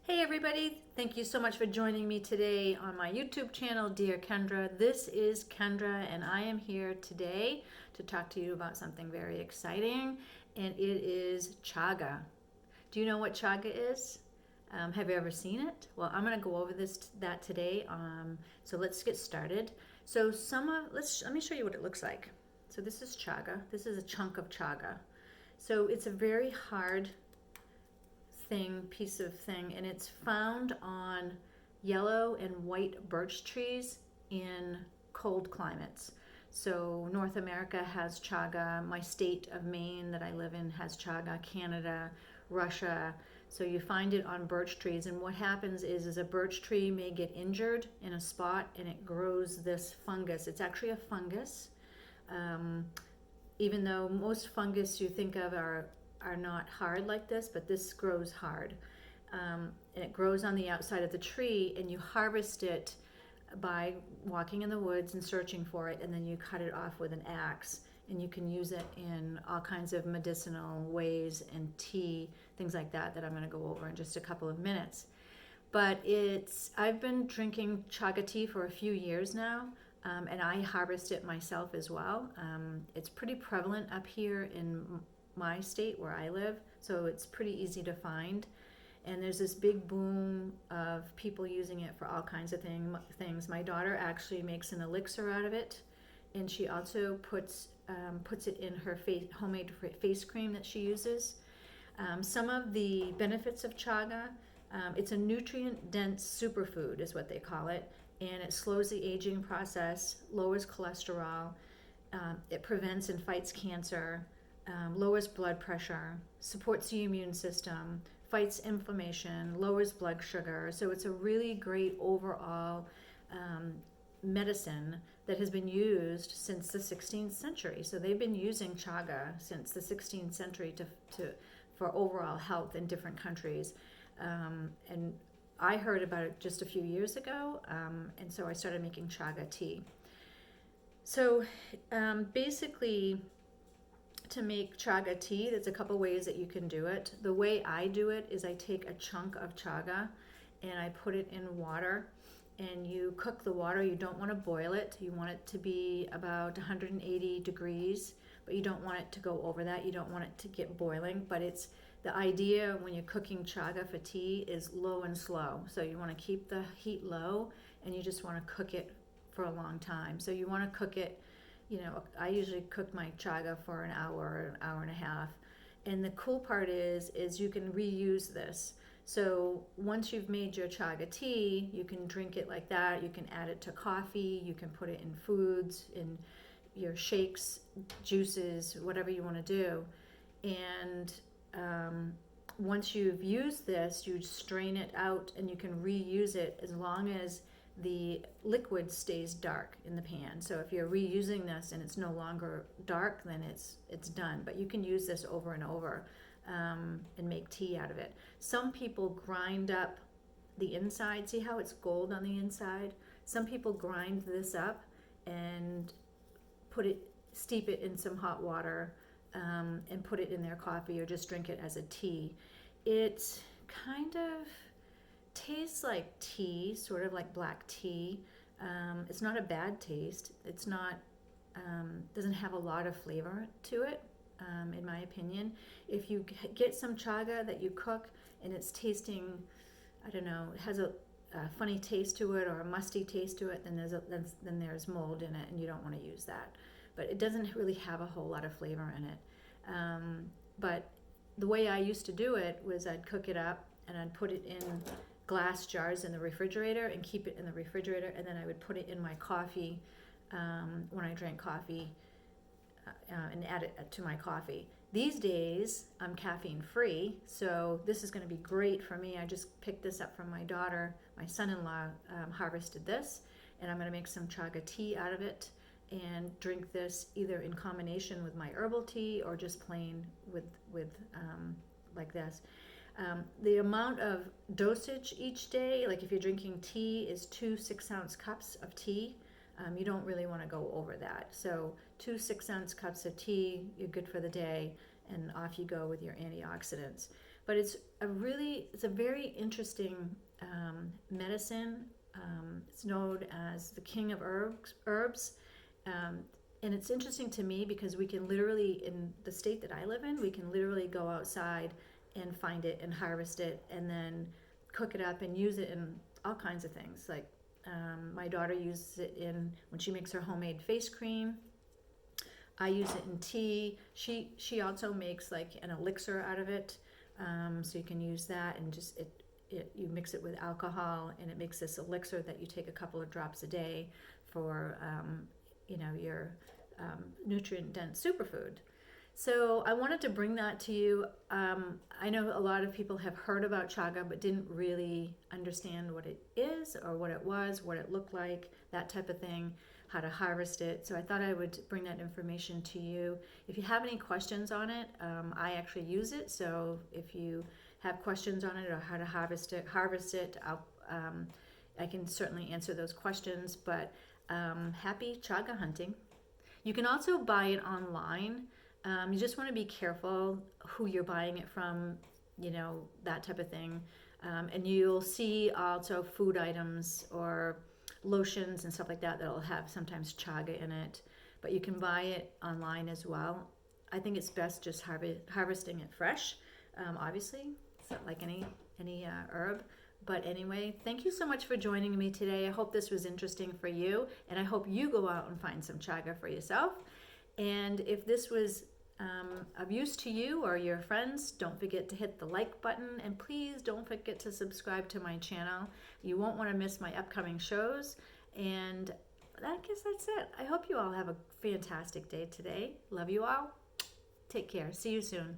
Hey everybody, thank you so much for joining me today on my YouTube channel, Dear Kendra. This is Kendra and I am here today to talk to you about something very exciting, and it is Chaga. Do you know what Chaga is? Have you ever seen it? Well, I'm going to go over that today. So let's get started. So let me show you what it looks like. So this is Chaga. This is a chunk of Chaga. So it's a very hard piece of thing, and it's found on yellow and white birch trees in cold climates. So North America has chaga. My state of Maine that I live in has chaga. Canada, Russia. So you find it on birch trees, and what happens is a birch tree may get injured in a spot and it grows this fungus. It's actually a fungus. Even though most fungus you think of are not hard like this, but this grows hard. And it grows on the outside of the tree, and you harvest it by walking in the woods and searching for it, and then you cut it off with an axe, and you can use it in all kinds of medicinal ways and tea, things like that I'm going to go over in just a couple of minutes. But I've been drinking chaga tea for a few years now, and I harvest it myself as well. It's pretty prevalent up here in my state where I live, so it's pretty easy to find. And there's this big boom of people using it for all kinds of things. My daughter actually makes an elixir out of it, and she also puts it in her homemade face cream that she uses. Some of the benefits of chaga: it's a nutrient-dense superfood, is what they call it, and it slows the aging process, lowers cholesterol, it prevents and fights cancer. Lowers blood pressure, supports the immune system, fights inflammation, lowers blood sugar. So it's a really great overall medicine that has been used since the 16th century. So they've been using chaga since the 16th century for overall health in different countries. And I heard about it just a few years ago, and so I started making chaga tea. So basically, to make chaga tea, there's a couple ways that you can do it. The way I do it is I take a chunk of chaga and I put it in water, and you cook the water. You don't want to boil it. You want it to be about 180 degrees, but you don't want it to go over that. You don't want it to get boiling, but it's the idea when you're cooking chaga for tea is low and slow. So you want to keep the heat low, and you just want to cook it for a long time. So you want to cook it, I usually cook my chaga for an hour and a half. And the cool part is you can reuse this. So once you've made your chaga tea, you can drink it like that. You can add it to coffee. You can put it in foods, in your shakes, juices, whatever you want to do. And once you've used this, you strain it out, and you can reuse it as long as the liquid stays dark in the pan. So if you're reusing this and it's no longer dark, then it's done. But you can use this over and over and make tea out of it. Some people grind up the inside. See how it's gold on the inside? Some people grind this up and steep it in some hot water and put it in their coffee, or just drink it as a tea. It kind of tastes like tea, sort of like black tea. It's not a bad taste. It's not, doesn't have a lot of flavor to it, in my opinion. If you get some chaga that you cook and it's tasting, I don't know, it has a funny taste to it or a musty taste to it, then there's mold in it, and you don't want to use that. But it doesn't really have a whole lot of flavor in it. But the way I used to do it was I'd cook it up and I'd put it in glass jars in the refrigerator and keep it in the refrigerator, and then I would put it in my coffee when I drank coffee and add it to my coffee. These days I'm caffeine free, so this is going to be great for me. I just picked this up from my daughter. My son-in-law harvested this, and I'm going to make some chaga tea out of it and drink this either in combination with my herbal tea or just plain with like this. The amount of dosage each day, like if you're drinking tea, is 2 6-ounce cups of tea. You don't really want to go over that. So 2 6-ounce cups of tea, you're good for the day, and off you go with your antioxidants. but it's a very interesting medicine. It's known as the king of herbs. And it's interesting to me because we can literally, in the state that I live in, we can literally go outside and find it and harvest it and then cook it up and use it in all kinds of things. Like my daughter uses it when she makes her homemade face cream. I use it in tea. She also makes like an elixir out of it. So you can use that and just you mix it with alcohol and it makes this elixir that you take a couple of drops a day for your nutrient dense superfood. So I wanted to bring that to you. I know a lot of people have heard about chaga but didn't really understand what it is or what it was, what it looked like, that type of thing, how to harvest it. So I thought I would bring that information to you. If you have any questions on it, I actually use it. So if you have questions on it or how to harvest it, I can certainly answer those questions. But happy chaga hunting. You can also buy it online. You just want to be careful who you're buying it from, that type of thing. And you'll see also food items or lotions and stuff like that that'll have sometimes chaga in it. But you can buy it online as well. I think it's best just harvesting it fresh, obviously, so like any herb. But anyway, thank you so much for joining me today. I hope this was interesting for you, and I hope you go out and find some chaga for yourself. And if this was of use to you or your friends, don't forget to hit the like button, and please don't forget to subscribe to my channel. You won't want to miss my upcoming shows. And I guess that's it. I hope you all have a fantastic day today. Love you all. Take care. See you soon.